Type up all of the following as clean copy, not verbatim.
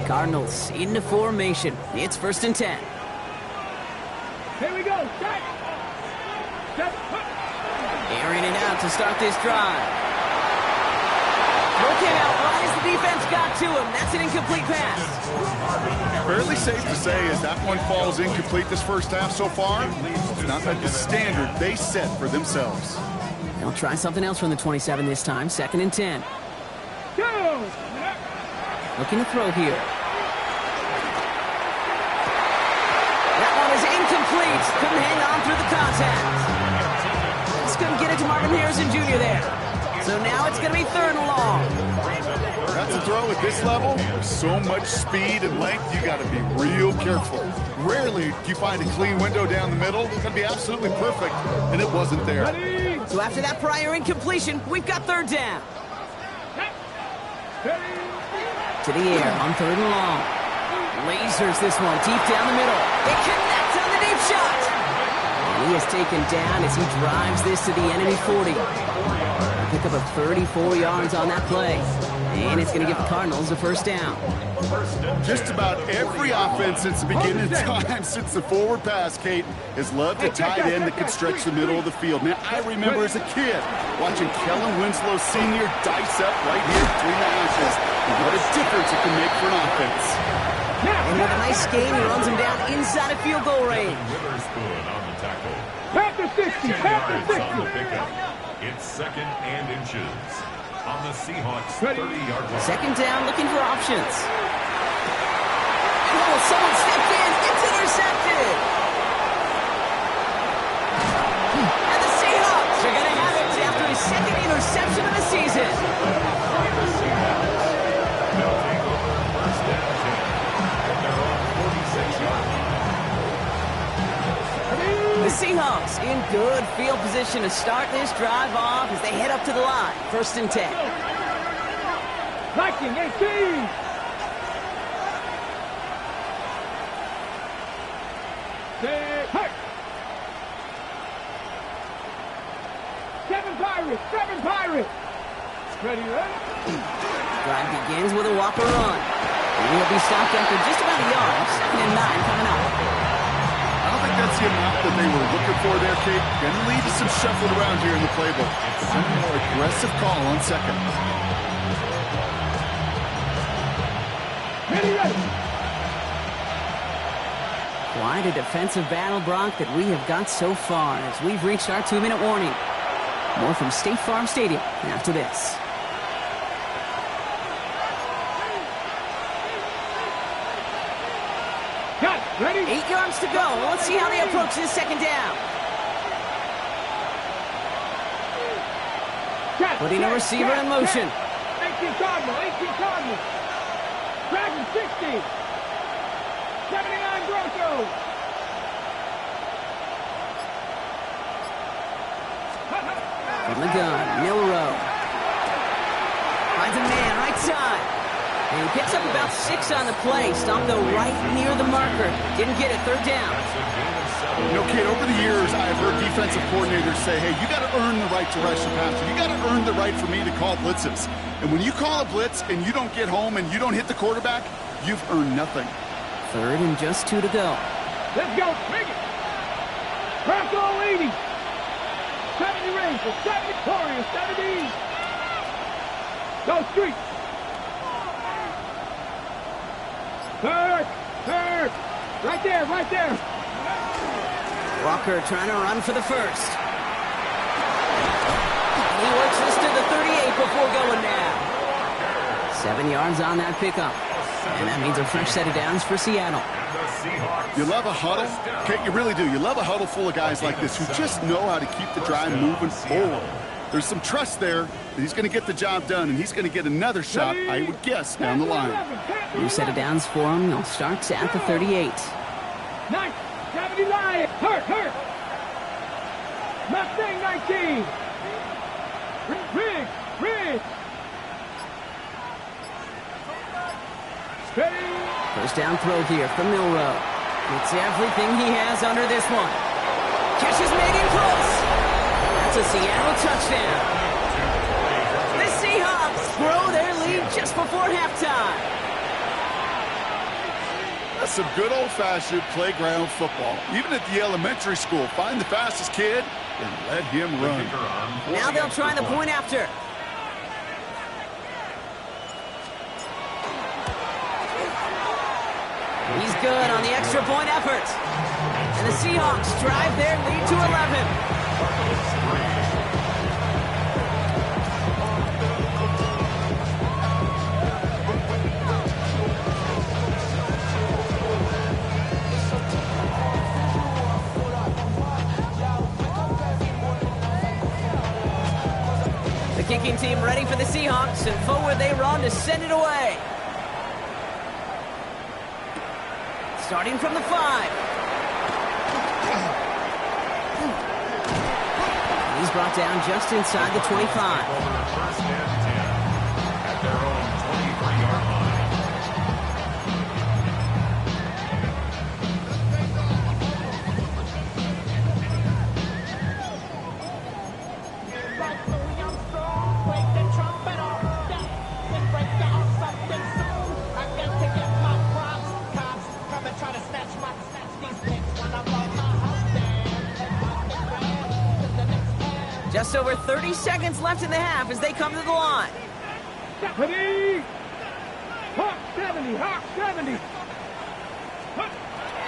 Cardinals into formation. It's 1st and 10. Here we go. Set. Airing it out to start this drive. Looking out right as the defense got to him. That's an incomplete pass. Fairly safe to say as that one falls incomplete this first half so far, it's not like the standard they set for themselves. They'll try something else from the 27 this time. 2nd and 10. Go. Looking to throw here. That one is incomplete. Couldn't hang on through the contact. Just couldn't get it to Marvin Harrison Jr. there. So now it's going to be 3rd and long. That's a throw at this level. With so much speed and length, you got to be real careful. Rarely do you find a clean window down the middle. It could be absolutely perfect, and it wasn't there. So after that prior incompletion, we've got 3rd down. To the air on 3rd and long. Lasers this one deep down the middle. They connect on the deep shot. And he is taken down as he drives this to the enemy 40. A pickup of 34 yards on that play. And it's going to give the Cardinals a 1st down. Just about every offense since the beginning of time, since the forward pass, Kate, has loved a tight end that could stretch the middle of the field. Man, I remember as a kid watching Kellen Winslow Sr. dice up right here between the hashes. And what a difference it can make for an offense. And with a nice gain, he runs him down inside of field goal range. Half the 60. Half the 60. It's 2nd and inches. On the Seahawks 30-yard line. 2nd down, looking for options. Oh, someone stepped in. It's intercepted. And the Seahawks are going to have it after his 2nd interception of the season. They'll take over 1st and 10. They're on 46-yard line. The Seahawks in good field position to start this drive off as they head up to the line. 1st and 10. Viking 18. Hey. 7 Pirates. Ready? Drive begins with a Walker run. And he'll be stopped after just about a yard. 2nd and 9 coming up. I don't think that's the amount that they were looking for there, Kate. Going to lead to some shuffled around here in the playbook. Some more aggressive call on 2nd. Ready. Quite a defensive battle, Brock, that we have got so far as we've reached our 2-minute warning. More from State Farm Stadium after this. Got it. Ready? 8 yards to go. Let's see how they approach this 2nd down. Putting a receiver in motion. 18 Cardinals. Dragon 60. 79 Broncos. From the gun, Milrow. Finds a man, right side. And he picks up about 6 on the play. Stopped though right near the marker. Didn't get it. 3rd down. You know, Kate, over the years, I've heard defensive coordinators say, hey, you got to earn the right to rush the passer. You got to earn the right for me to call blitzes. And when you call a blitz and you don't get home and you don't hit the quarterback, you've earned nothing. 3rd and just 2 to go. Let's go. Bring it. Bronco 80. 70 rings for 70. Warriors 70. Go street. 3rd. Right there. Walker trying to run for the 1st. He works this to the 38 before going down. 7 yards on that pickup. And that means a fresh set of downs for Seattle. You love a huddle? Kate, you really do. You love a huddle full of guys like this who just know how to keep the drive moving forward. There's some trust there that he's going to get the job done, and he's going to get another shot, I would guess, down the line. New set of downs for him. They'll start at the 38. 70 Lions. Hurt. Mustang 19. Rig. Steady. 1st down throw here from Milrow. Gets everything he has under this one. Catch is made in close. That's a Seattle touchdown. The Seahawks grow their lead just before halftime. Some good old-fashioned playground football. Even at the elementary school, find the fastest kid and let him run. Now they'll try the point after. He's good on the extra point effort. And the Seahawks drive their lead to 11. The kicking team ready for the Seahawks, and forward they run to send it away. Starting from the 5. He's brought down just inside the 25. First and 10 at their own 23-yard line. Just over 30 seconds left in the half as they come to the line. Ready? Hawk 70, Hawk 70.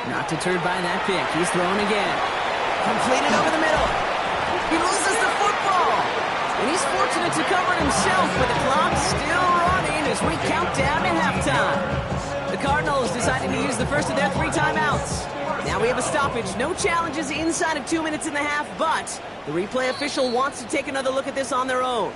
Not deterred by that pick. He's throwing again. Completed over the middle. He loses the football. And he's fortunate to cover it himself, but the clock's still running as we count down to halftime. The Cardinals decided to use the first of their 3 timeouts. Now we have a stoppage. No challenges inside of 2 minutes in the half, but the replay official wants to take another look at this on their own.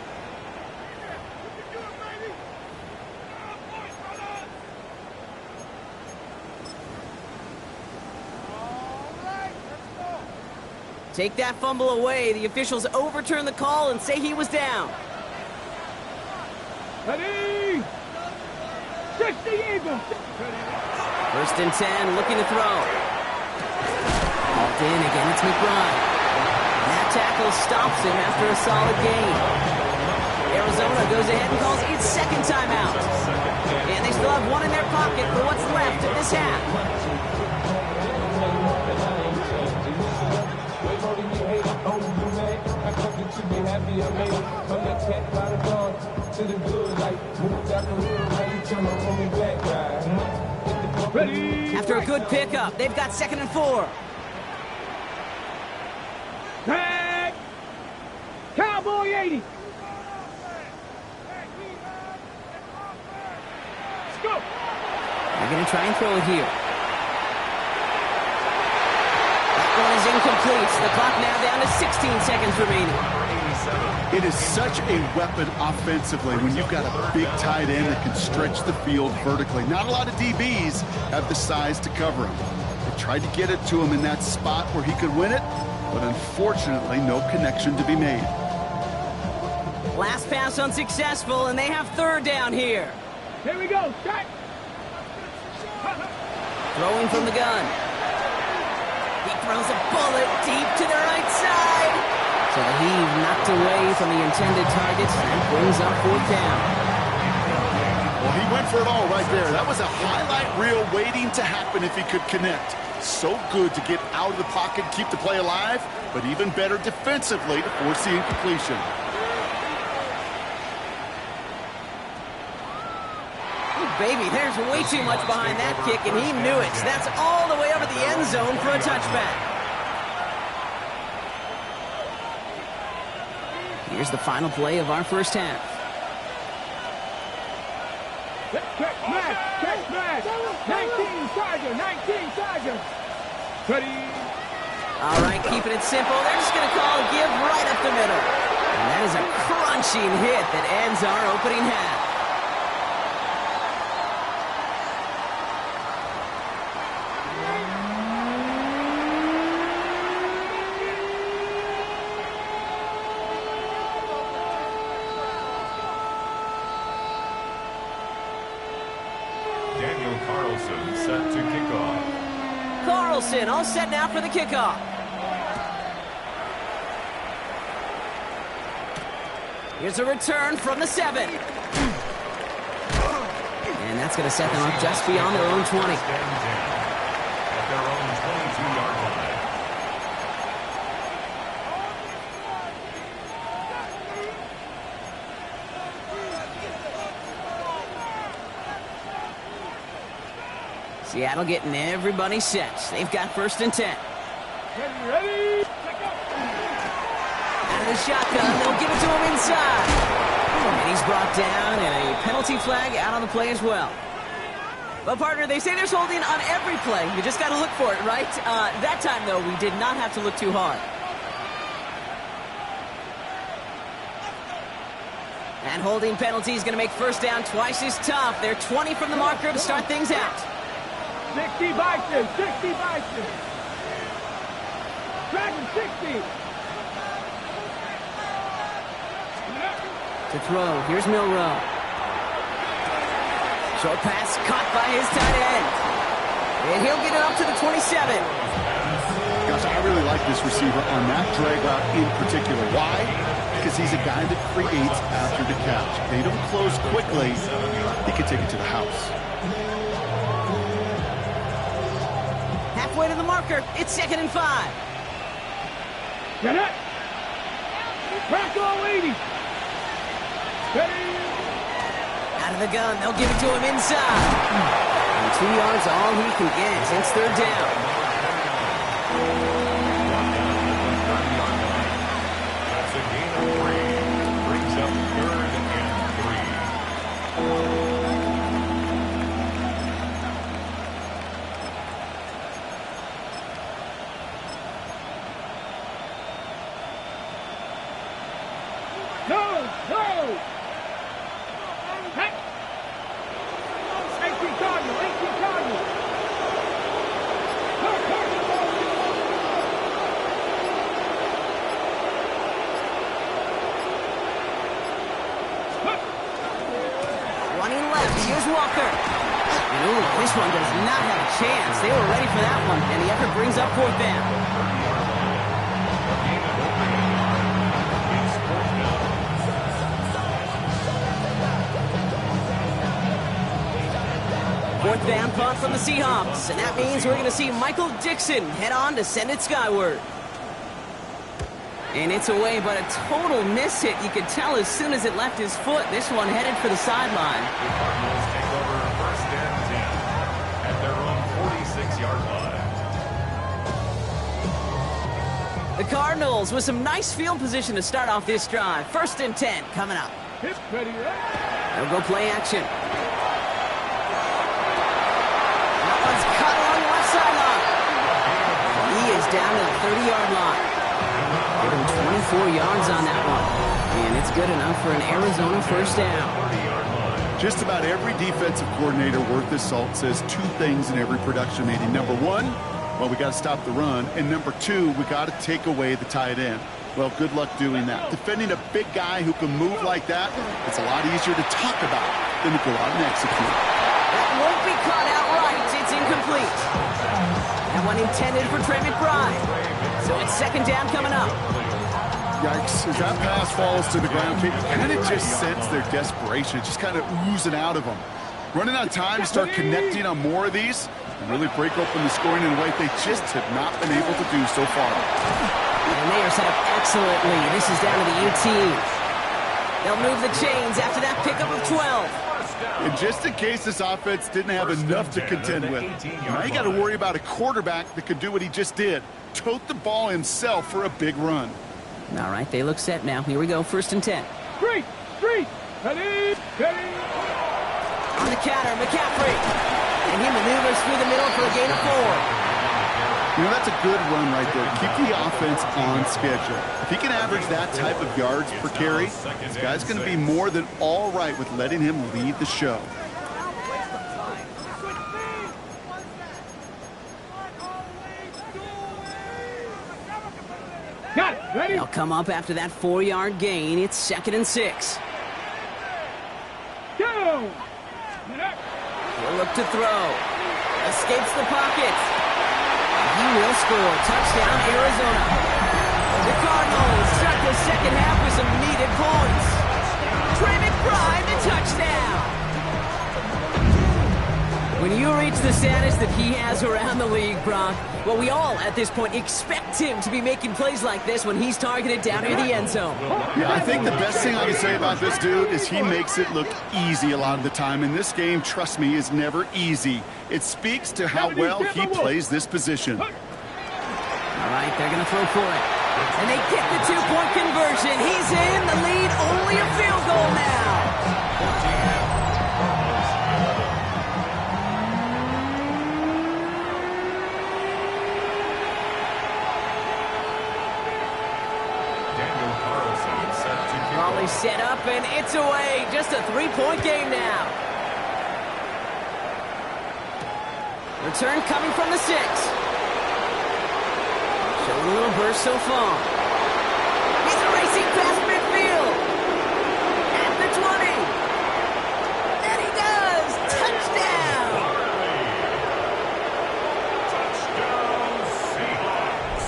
Take that fumble away. The officials overturn the call and say he was down. Ready? 60 Eagles. First and 10, looking to throw. Hauled in again, it's McBride. That tackle stops him after a solid gain. Arizona goes ahead and calls its second timeout. And they still have one in their pocket for what's left of this half. After a good pickup, they've got 2nd and 4. Tag! Cowboy 80. Let's go. They're going to try and throw it here. That one is incomplete. The clock now down to 16 seconds remaining. It is such a weapon offensively when you've got a big tight end that can stretch the field vertically. Not a lot of DBs have the size to cover him. They tried to get it to him in that spot where he could win it, but unfortunately no connection to be made. Last pass unsuccessful, and they have 3rd down here. Here we go. Strike. Throwing from the gun. He throws a bullet deep to the right side. So the heave knocked away from the intended target and brings up 4th down. Well, he went for it all right there. That was a highlight reel waiting to happen if he could connect. So good to get out of the pocket, keep the play alive, but even better defensively to force the incompletion. Oh, baby, there's way too much behind that kick, and he knew it. That's all the way over the end zone for a touchback. Here's the final play of our first half. Check smash. 19 Tiger. Ready? All right, keeping it simple. They're just going to call a give right up the middle. And that is a crunching hit that ends our opening half. Set to kick off. Carlson all set now for the kickoff. Here's a return from the 7. And that's going to set them up just beyond their own 20. Seattle getting everybody set. They've got 1st and 10. Ready? Out of the shotgun, they'll give it to him inside. And he's brought down, and a penalty flag out on the play as well. But, partner, they say there's holding on every play. You just got to look for it, right? That time, though, we did not have to look too hard. And holding penalty is going to make 1st down twice as tough. They're 20 from the marker to start things out. 60 Bison, 60 Bison. Dragon 60. To throw, here's Milrow. Short pass caught by his tight end. And he'll get it up to the 27. Gosh, I really like this receiver on that drag route in particular. Why? Because he's a guy that creates after the catch. If they don't close quickly, he can take it to the house. Halfway to the marker, it's 2nd and 5. Get it. Crack all 80. Ready. Out of the gun, they'll give it to him inside. And 2 yards, all he can get. It's 3rd down. That's a gain of 3. Brings up 3rd and 3. No. 18 Cardinal. Running left, here's Walker. And ooh, this one does not have a chance. They were ready for that one, and the effort brings up 4th down. Fourth down punt from the Seahawks, and that means we're going to see Michael Dixon head on to send it skyward. And it's away, but a total miss hit. You could tell as soon as it left his foot. This one headed for the sideline. The Cardinals take over 1st and 10 at their own 46-yard line. The Cardinals with some nice field position to start off this drive. 1st and 10 coming up. Hip ready. They'll go play action. That one's cut along the left sideline. He is down to the 30-yard line. Give him 24 yards on that one. And it's good enough for an Arizona 1st down. Just about every defensive coordinator worth his salt says 2 things in every production meeting. Number 1, well, we got to stop the run. And number 2, we got to take away the tight end. Well, good luck doing that. Defending a big guy who can move like that, it's a lot easier to talk about than to go out and execute. That won't be caught outright. It's incomplete. That one intended for Trey McBride. So it's 2nd down coming up. Yikes, as that pass falls to the ground, you kind of just sense their desperation, just kind of oozing out of them. Running out of time to start connecting on more of these and really break open the scoring in a way they just have not been able to do so far. And they are set up excellently. This is down to the U team. They'll move the chains after that pickup of 12. And just in case this offense didn't have enough to contend with, now you got to worry about a quarterback that could do what he just did. Tote the ball himself for a big run. All right, they look set now. Here we go, 1st and 10. Street. Ready. On the counter, McCaffrey. And he maneuvers through the middle for a gain of 4. You know, that's a good run right there. Keep the offense on schedule. If he can average that type of yards per carry, this guy's going to be more than all right with letting him lead the show. Got it. Ready. They'll come up after that 4-yard gain. It's 2nd and 6. Go. He'll look to throw. Escapes the pocket. He will score. Touchdown, Arizona. The Cardinals start the 2nd half with some needed points. Trey McBride, the touchdown. When you reach It's the status that he has around the league, Brock. Well, we all, at this point, expect him to be making plays like this when he's targeted down near the end zone. Yeah, I think the best thing I can say about this dude is he makes it look easy a lot of the time. And this game, trust me, is never easy. It speaks to how well he plays this position. All right, they're going to throw for it. And they get the two-point conversion. He's in the lead, only a field goal now. Raleigh set up, and it's away. Just a three-point game now. Return coming from the 6. Showing a little burst so far. He's racing past midfield. At the 20. And he does. Touchdown. Touchdown, Seahawks.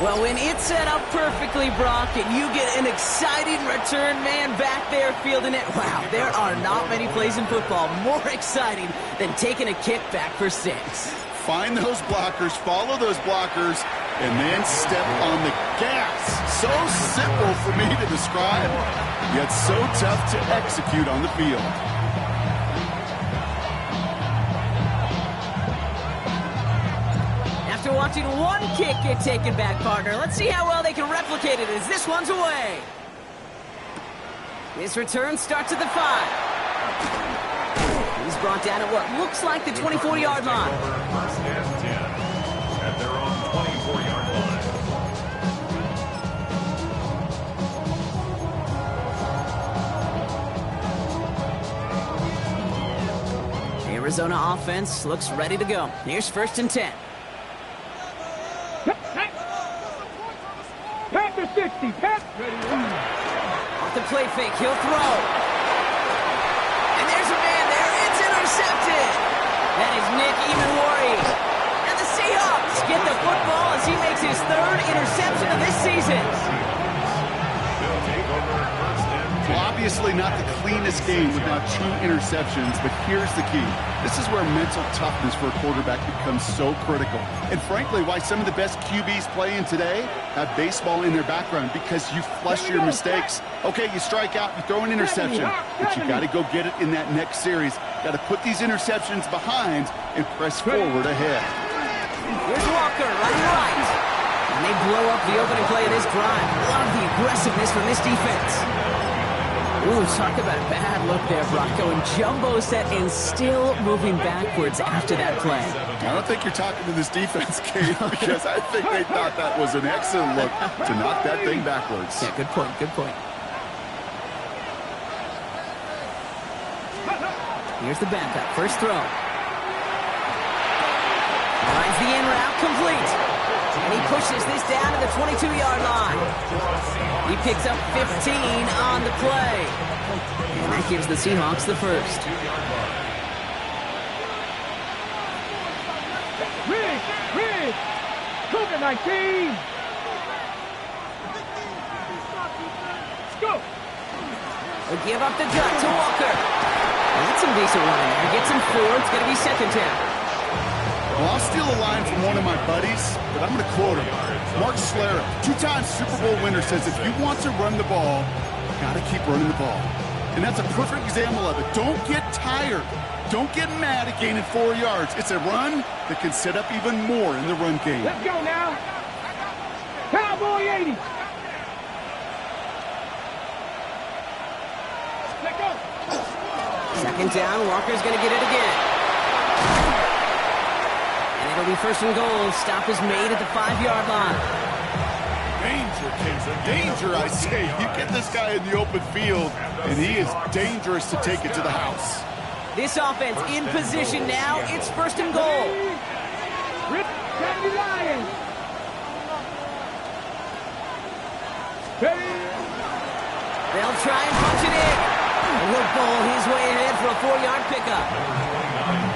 Well, when it's set up perfectly, Brock, and you get an exciting return man back there fielding it, wow, there are not many plays in football more exciting than taking a kick back for 6. Find those blockers, follow those blockers, and then step on the gas. So simple for me to describe, yet so tough to execute on the field. After watching one kick get taken back, partner, let's see how well they can replicate it as this one's away. His return starts at the 5. He's brought down at what looks like the 24-yard line. First and 10 at their own 24-yard line. Arizona offense looks ready to go. Here's 1st and 10. Pat the 60. Pat. Off the play fake, he'll throw. And there's a man there. It's intercepted. That is Nick Emenwari. And the Seahawks get the football as he makes his 3rd interception of this season. They'll take over 1st and 10. Well, obviously not the cleanest game without 2 interceptions, but here's the key. This is where mental toughness for a quarterback becomes so critical. And frankly, why some of the best QBs playing today have baseball in their background, because you flush your mistakes. Okay, you strike out, you throw an interception, but you got to go get it in that next series. Got to put these interceptions behind and press forward ahead. Here's Walker running right. And they blow up the opening play of this drive. Love the aggressiveness from this defense. Ooh, talk about a bad look there, Brocco. And jumbo set and still moving backwards after that play. I don't think you're talking to this defense, Kate, because I think they thought that was an excellent look to knock that thing backwards. Yeah, good point, good point. Here's the backup, first throw. Finds the in route complete. And he pushes this down to the 22-yard line. He picks up 15 on the play. And that gives the Seahawks the first. Rig! Cougar 19! Let's go! They'll give up the gut to Walker. That's some decent running there. Gets him 4. It's going to be 2nd down. Well, I'll steal a line from one of my buddies, but I'm going to quote him. Mark Schlereth, 2-time Super Bowl winner, says if you want to run the ball, you got to keep running the ball. And that's a perfect example of it. Don't get tired. Don't get mad at gaining 4 yards. It's a run that can set up even more in the run game. Let's go now. Cowboy 80. Let's go. 2nd down, Walker's going to get it again. And it'll be 1st and goal. Stop is made at the 5-yard line. Danger, Kinson. Danger, I say. You get this guy in the open field, and he is dangerous to take it to the house. This offense in position now. It's 1st and goal. Rip, Kennedy Lions. Ready? They'll try and punch it in. And he'll bowl his way ahead for a 4-yard pickup.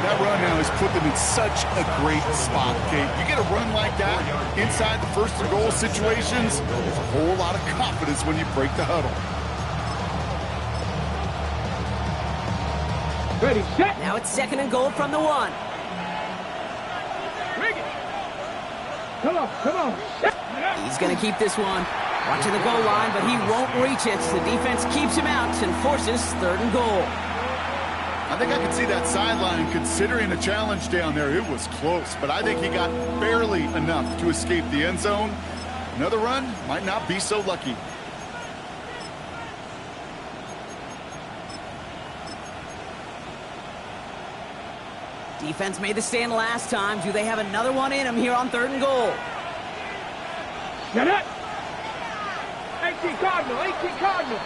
That run now has put them in such a great spot, Kate. You get a run like that inside the 1st and goal situations, there's a whole lot of confidence when you break the huddle. Ready, set. Now it's 2nd and goal from the 1. Bring it. Come on, come on. He's going to keep this one. Watching the goal line, but he won't reach it. The defense keeps him out and forces 3rd and goal. I think I could see that sideline considering a challenge down there. It was close, but I think he got barely enough to escape the end zone. Another run might not be so lucky. Defense made the stand last time. Do they have another one in them here on 3rd and goal? Get it. 18 Cardinal, 18 Cardinal.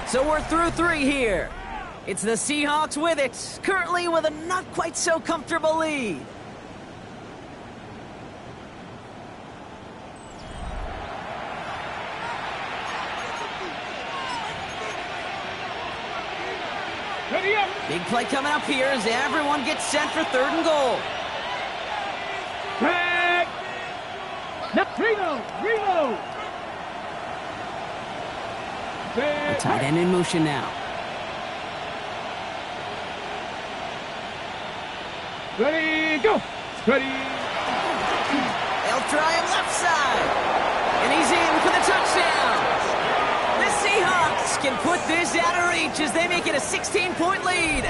So we're through 3 here. It's the Seahawks with it, currently with a not quite so comfortable lead. Ready up. Big play coming up here as everyone gets set for 3rd and goal. Tag. Now, reload, reload. The tight end in motion now. Ready, go. Ready. They'll try him left side. And he's in for the touchdown. The Seahawks can put this out of reach as they make it a 16-point lead.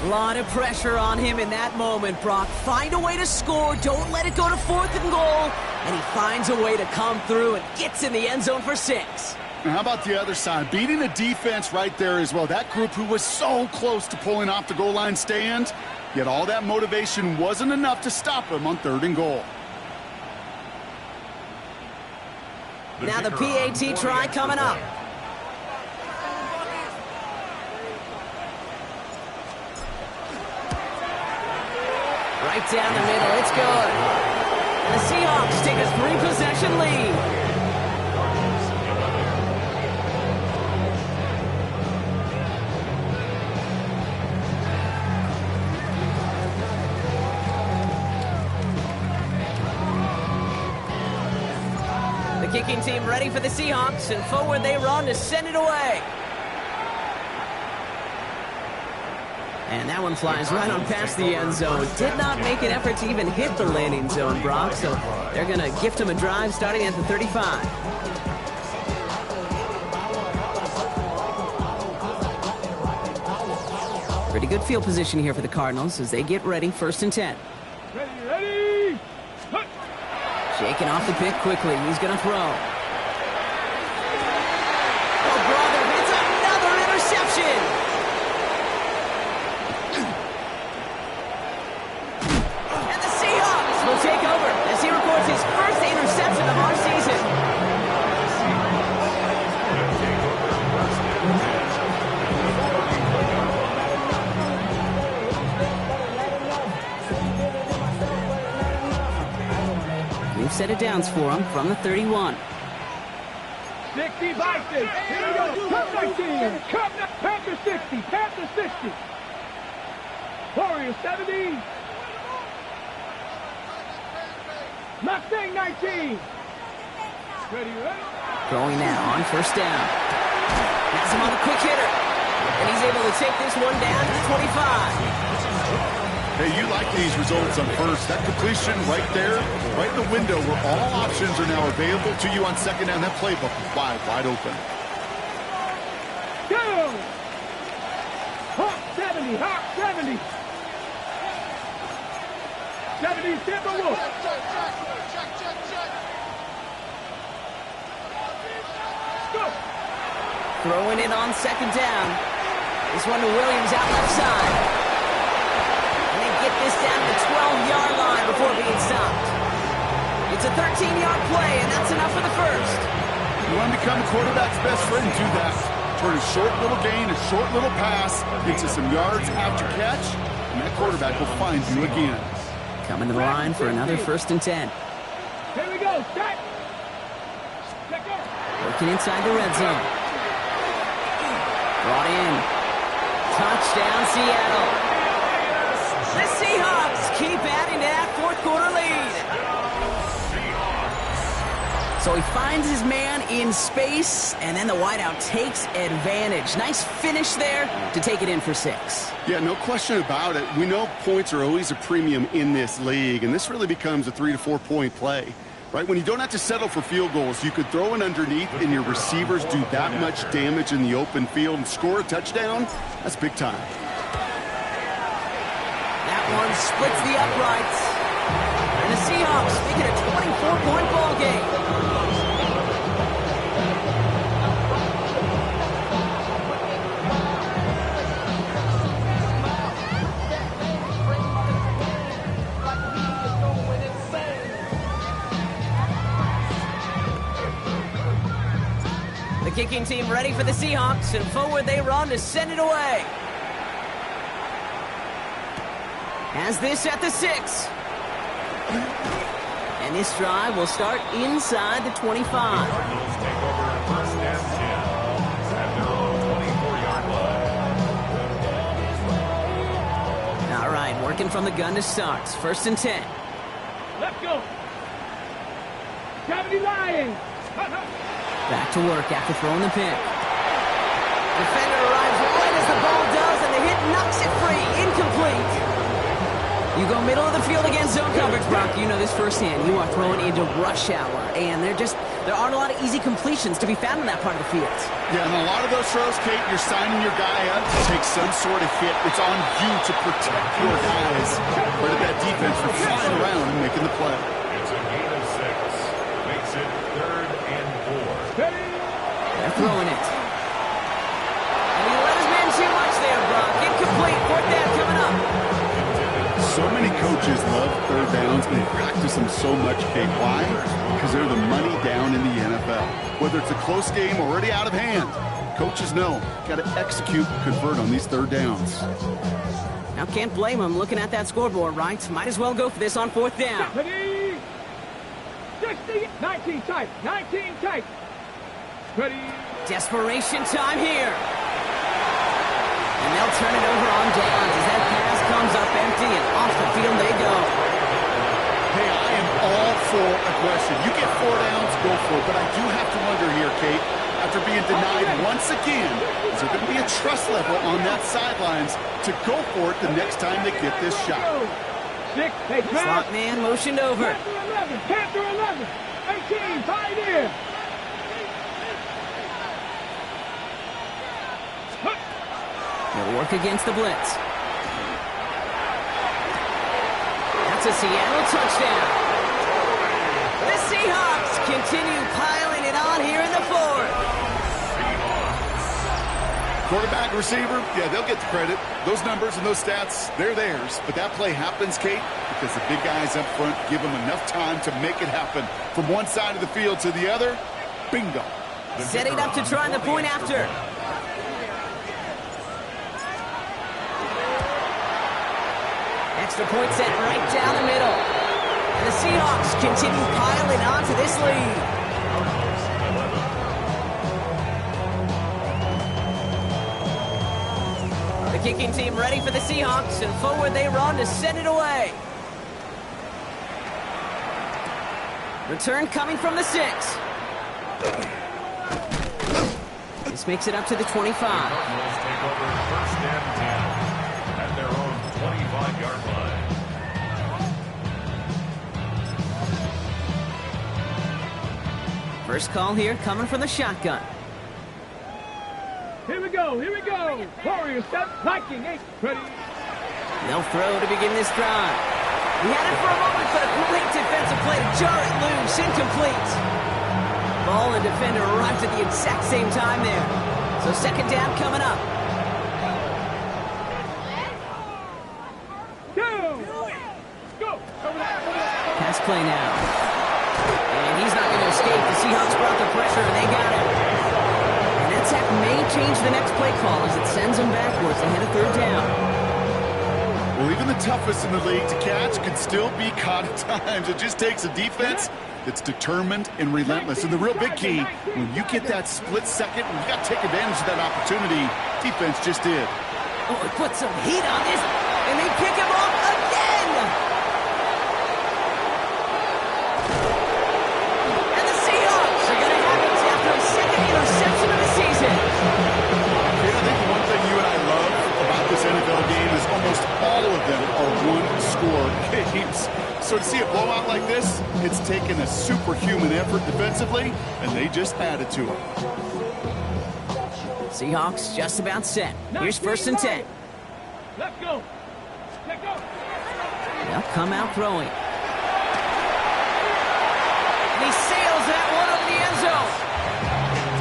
A lot of pressure on him in that moment, Brock. Find a way to score. Don't let it go to 4th and goal. And he finds a way to come through and gets in the end zone for 6. And how about the other side? Beating the defense right there as well. That group who was so close to pulling off the goal line stand, yet all that motivation wasn't enough to stop him on 3rd and goal. Now the PAT try coming up. Right down the middle, it's good. And the Seahawks take a 3-possession lead. The kicking team ready for the Seahawks, and forward they run to send it away. And that one flies right on past the end zone. Did not make an effort to even hit the landing zone, Brock, so they're going to gift him a drive starting at the 35. Pretty good field position here for the Cardinals as they get ready, 1st and 10. Ready, ready. Look. Shaking off the pick quickly. He's going to throw. Oh, brother, it's another interception. And the Seahawks will take over as he records his first interception of our season. We've set it downs for him from the 31. 60 by 6. Here we go. Come 19. Come Panther 60. Panther 60. Warrior 70. Mustang 19. Ready, ready. Throwing now on 1st down. Has him on a quick hitter. And he's able to take this one down to the 25. Hey, you like these results on 1st. That completion right there, right in the window where all options are now available to you on 2nd down. That playbook is wide open. Go! Hawk 70, Hawk 70. 70, Timber Wolf. Go! Throwing it on 2nd down. This one to Williams out left side. Get this down to the 12-yard line before being stopped. It's a 13-yard play, and that's enough for the 1st. You want to become a quarterback's best friend, do that. Turn a short little gain, a short little pass into some yards after catch, and that quarterback will find you again. Coming to the line for another 1st and 10. Here we go, set. Let go. Working inside the red zone. Brought in. Touchdown, Seattle. The Seahawks keep adding to that 4th quarter lead. So he finds his man in space, and then the wideout takes advantage. Nice finish there to take it in for 6. Yeah, no question about it. We know points are always a premium in this league, and this really becomes a 3 to 4 point play. Right, when you don't have to settle for field goals, you could throw it underneath and your receivers do that much damage in the open field and score a touchdown. That's big time. That one splits the uprights. And the Seahawks make it a 24-point ball game. The kicking team ready for the Seahawks, and forward they run to send it away. Has this at the 6. And this drive will start inside the 25. Cardinals take over first and 10 at their own 24-yard line. All right, working from the gun to start. First and 10. Let's go. 70 Lions. Back to work after throwing the pick. Defender arrives right as the ball does, and the hit knocks it free. Incomplete. You go middle of the field against zone coverage, Brock. You know this firsthand. You are throwing into rush hour, and there aren't a lot of easy completions to be found in that part of the field. Yeah, and a lot of those throws, Kate, you're signing your guy up to take some sort of hit. It's on you to protect your guys. But that defense for flying around and making the play. It's a gain of 6. Makes it 3rd and 4. They're throwing it. And he let his man too much there, Brock. Incomplete. 4th down coming up. So many coaches love third downs and they practice them so much, Kate. Why? Because they're the money down in the NFL. Whether it's a close game or already out of hand, coaches know got to execute and convert on these third downs. Now can't blame him looking at that scoreboard, right? Might as well go for this on 4th down. 60, 19 tight, 19 tight. Ready. Desperation time here. And they'll turn it over on downs as that pass comes up empty and off the field they go. Hey, I am all for aggression. You get 4 downs, go for it. But I do have to wonder here, Kate, after being denied once again, is there going to be a trust level on that sidelines to go for it the next time they get this shot? 6, they Slot man motioned over. Panther 11, 18, Pioneer. They'll work against the blitz. That's a Seattle touchdown. The Seahawks continue piling it on here in the 4th. Quarterback, receiver, yeah, they'll get the credit. Those numbers and those stats, they're theirs. But that play happens, Kate, because the big guys up front give them enough time to make it happen. From one side of the field to the other, bingo. Setting up to try the point after. Extra point set right down the middle. And the Seahawks continue piling on to this lead. The kicking team ready for the Seahawks, and forward they run to send it away. Return coming from the 6. This makes it up to the 25. Cardinals take over first and 10 at their own 25-yard line. First call here coming from the shotgun. Here we go. Warriors set, Viking 8, ready. They'll throw to begin this drive. He had it for a moment, but a great defensive play to jar it loose. Incomplete. Ball and defender arrived at the exact same time there. So 2nd down coming up. Go. Pass play now. And he's not going to escape. The Seahawks brought the pressure, and they got him. And that sack may change the next play call as it sends them backwards ahead of 3rd down. Well, even the toughest in the league to catch can still be caught at times. It just takes a defense that's determined and relentless. And the real big key, when you get that split second, you got to take advantage of that opportunity. Defense just did. Oh, it put some heat on this, and they pick him off again. And the Seahawks So to see a blowout like this, it's taken a superhuman effort defensively, and they just added to it. Seahawks just about set. Here's 1st and 10. Let's go. Let's go. They'll come out throwing. And he sails that one over the end zone.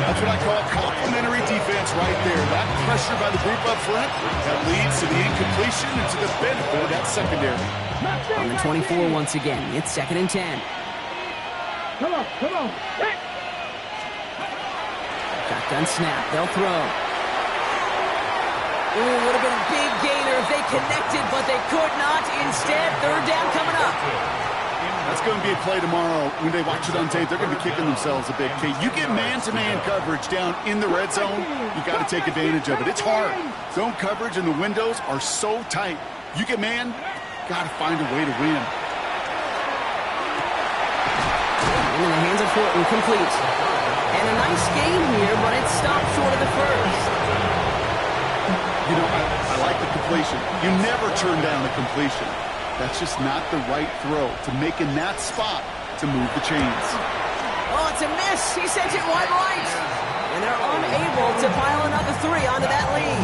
That's what I call complimentary defense right there. That pressure by the group up front, that leads to the incompletion and to the benefit of that secondary. On the 24 once again. It's 2nd and 10. Come on, come on. Hey. Shotgun snap. They'll throw. Ooh, would have been a big gainer if they connected, but they could not. Instead, 3rd down coming up. That's going to be a play tomorrow. When they watch it on tape, they're going to be kicking themselves a bit. Okay, you get man-to-man coverage down in the red zone, you got to take advantage of it. It's hard. Zone coverage and the windows are so tight. You get man, got to find a way to win. In the hands of Fortin, complete. And a nice game here, but it stopped short of the first. You know, I like the completion. You never turn down the completion. That's just not the right throw to make in that spot to move the chains. Oh, it's a miss. He sent it wide right. And they're unable to pile another 3 onto that lead.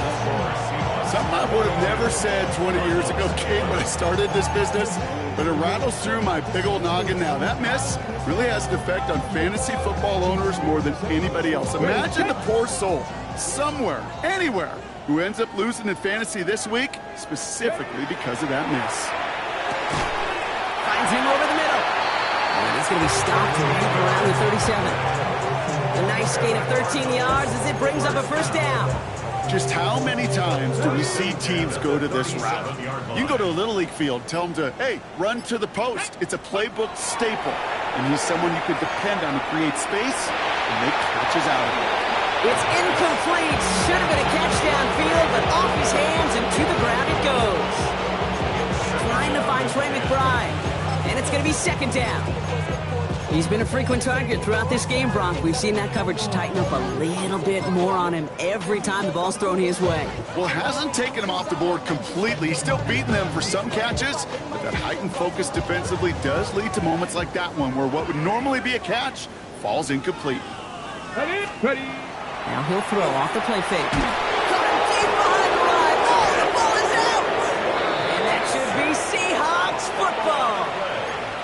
Something I would have never said 20 years ago, Kate, when I started this business, but it rattles through my big old noggin now. That miss really has an effect on fantasy football owners more than anybody else. Imagine the poor soul somewhere, anywhere, who ends up losing in fantasy this week specifically because of that miss. Finds him over the middle. And he's going to be stopped right around the 37. A nice gain of 13 yards as it brings up a 1st down. Just how many times do we see teams go to this route? You can go to a Little League field, tell them to, hey, run to the post. It's a playbook staple. And he's someone you could depend on to create space and make catches out of it. It's incomplete. Should have been a catch downfield, but off his hands and to the ground it goes. Trying to find Trey McBride. And it's going to be 2nd down. He's been a frequent target throughout this game, Brock. We've seen that coverage tighten up a little bit more on him every time the ball's thrown his way. Well, hasn't taken him off the board completely. He's still beating them for some catches, but that heightened focus defensively does lead to moments like that one where what would normally be a catch falls incomplete. Ready? Ready. Now he'll throw off the play fake. Coming deep behind the line. Oh, the ball is out! And that should be Seahawks football.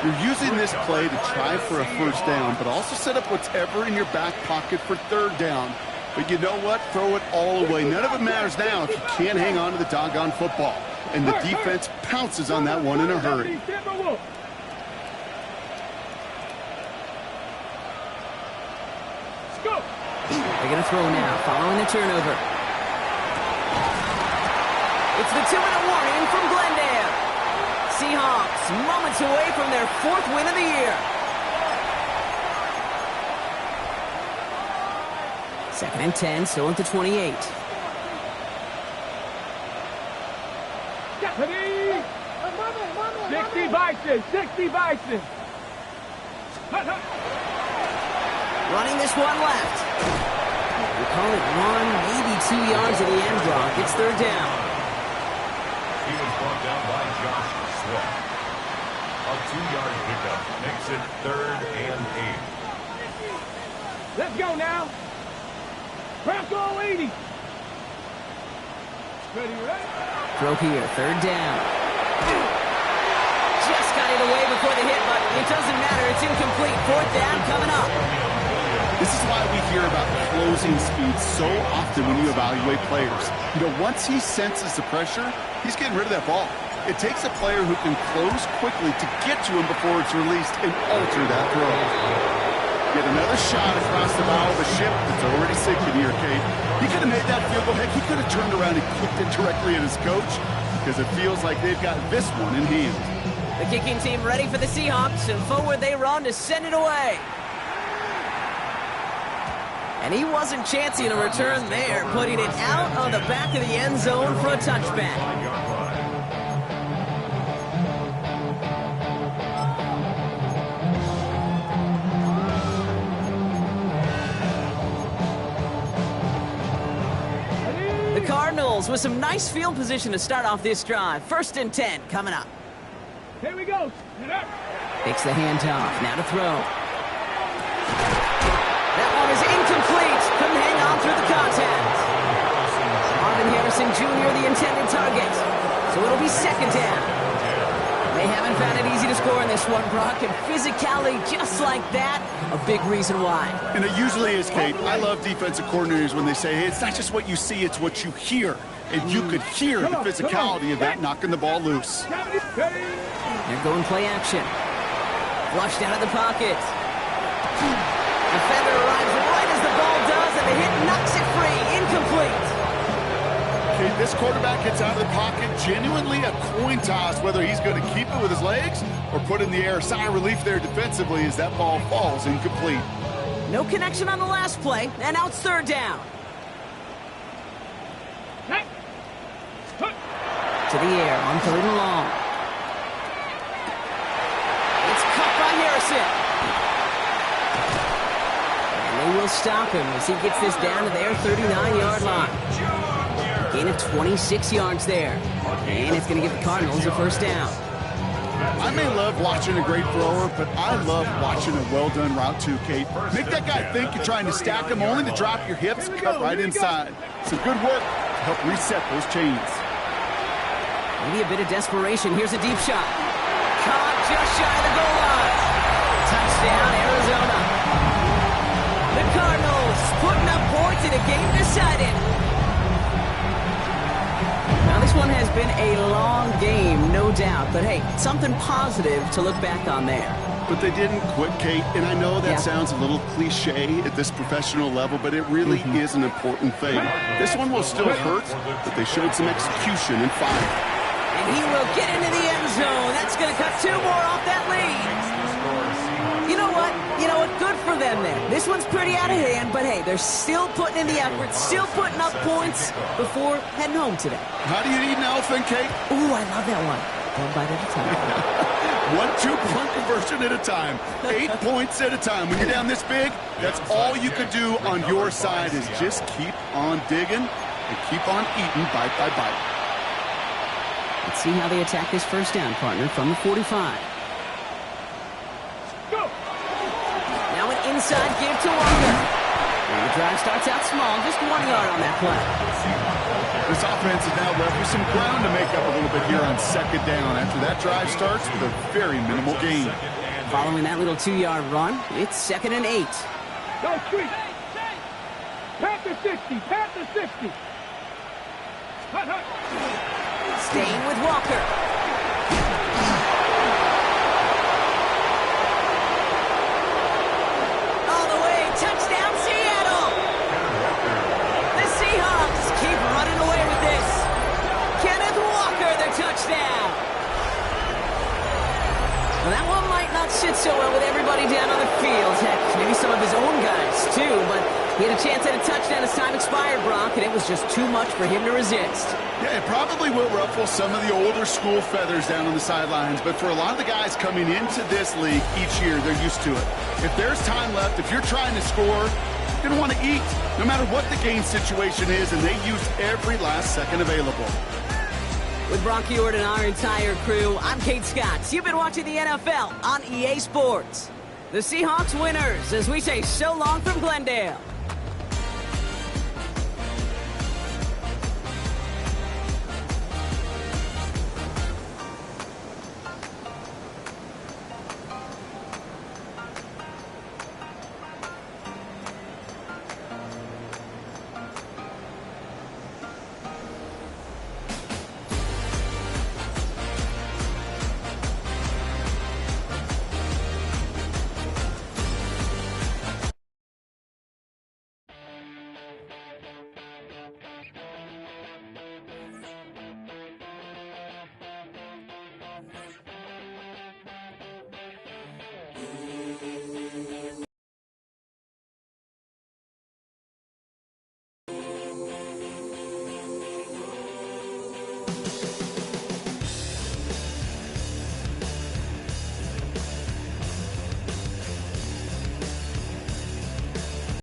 You're using this play to try for a 1st down, but also set up whatever in your back pocket for 3rd down. But you know what? Throw it all away. None of it matters now if you can't hang on to the doggone football. And the defense pounces on that one in a hurry. They're going to throw now, following the turnover. It's the 2-minute warning from Glendale. Seahawks moments away from their 4th win of the year. 2nd and 10, so at the 28. 60 Bison, 60 Bison. Running this one left. We call it 1, maybe 2 yards at the end, Brock. It's 3rd down. He was brought down by Josh Sweat. A 2-yard pickup makes it 3rd and 8. Let's go now. Bronco 80. Ready, ready? Throw here, 3rd down. Just got it away before the hit, but it doesn't matter. It's incomplete. 4th down coming up. This is why we hear about closing speed so often when you evaluate players. You know, once he senses the pressure, he's getting rid of that ball. It takes a player who can close quickly to get to him before it's released and alter that throw. Get another shot across the bow of a ship that's already sinking here, Kate. He could have made that field goal. Heck, he could have turned around and kicked it directly at his coach because it feels like they've got this one in hand. The kicking team ready for the Seahawks, and forward they run to send it away. And he wasn't chancing a return there, putting it out of the back of the end zone for a touchback. The Cardinals with some nice field position to start off this drive. 1st and 10 coming up. Here we go. Takes the handoff. Now to throw. That one is incomplete. Couldn't hang on through the contact. Marvin Harrison Jr. the intended target. So it'll be second down. They haven't found it easy to score in this one, Brock, and physicality just like that, a big reason why. And it usually is, Kate. I love defensive coordinators when they say, hey, it's not just what you see, it's what you hear. And you could hear the physicality of that knocking the ball loose. They're going play action. Flushed out of the pocket. Defender arrives right as the ball does, and the hit knocks it free. Incomplete. Kate, this quarterback gets out of the pocket, genuinely a coin toss, whether he's going to keep it with his legs or put it in the air. Sigh of relief there defensively as that ball falls incomplete. No connection on the last play, and now it's third down. To the air on third and long. It's caught by Harrison. And they will stop him as he gets this down to their 39-yard line. Gain of 26 yards there. And it's going to give the Cardinals a first down. I may love watching a great thrower, but I love watching a well-done route too, Kate. Make that guy think you're trying to stack him only to drop your hips, cut right inside. Some good work to help reset those chains. Maybe a bit of desperation. Here's a deep shot. Caught just shy of the goal line. Touchdown, Arizona. The Cardinals putting up points in a game decided. Now, this one has been a long game, no doubt. But, hey, something positive to look back on there. But they didn't quit, Kate. And I know that sounds a little cliche at this professional level, but it really is an important thing. This one will still hurt, but they showed some execution and fire. And he will get into the end zone. That's going to cut two more off that lead. You know what? Good for them then. This one's pretty out of hand, but hey, they're still putting in the effort, still putting up points before heading home today. How do you eat an elephant, Kate? Ooh, I love that one. One bite at a time. 1 2-point conversion at a time. 8 points at a time. When you're down this big, that's all you can do on your side is just keep on digging and keep on eating bite by bite. Let's see how they attack this first down, partner, from the 45. Go. Now an inside give to Walker. And the drive starts out small, just 1 yard on that play. This offense is now left with some ground to make up a little bit here on second down after that drive starts with a very minimal gain. Following that little 2-yard run, it's 2nd and 8. Go, street. Pat the 60. Pat the 60. Hut, hut. Staying with Walker. All the way, touchdown Seattle! The Seahawks keep running away with this. Kenneth Walker, the touchdown. Well, that one might not sit so well with everybody down on the field. Heck, maybe some of his own guys, too, but he had a chance at a touchdown as time expired, Brock, and it was just too much for him to resist. Yeah, it probably will ruffle some of the older school feathers down on the sidelines, but for a lot of the guys coming into this league each year, they're used to it. If there's time left, if you're trying to score, you're going to want to eat, no matter what the game situation is, and they use every last second available. With Brock Ewart and our entire crew, I'm Kate Scott. You've been watching the NFL on EA Sports. The Seahawks winners as we say so long from Glendale.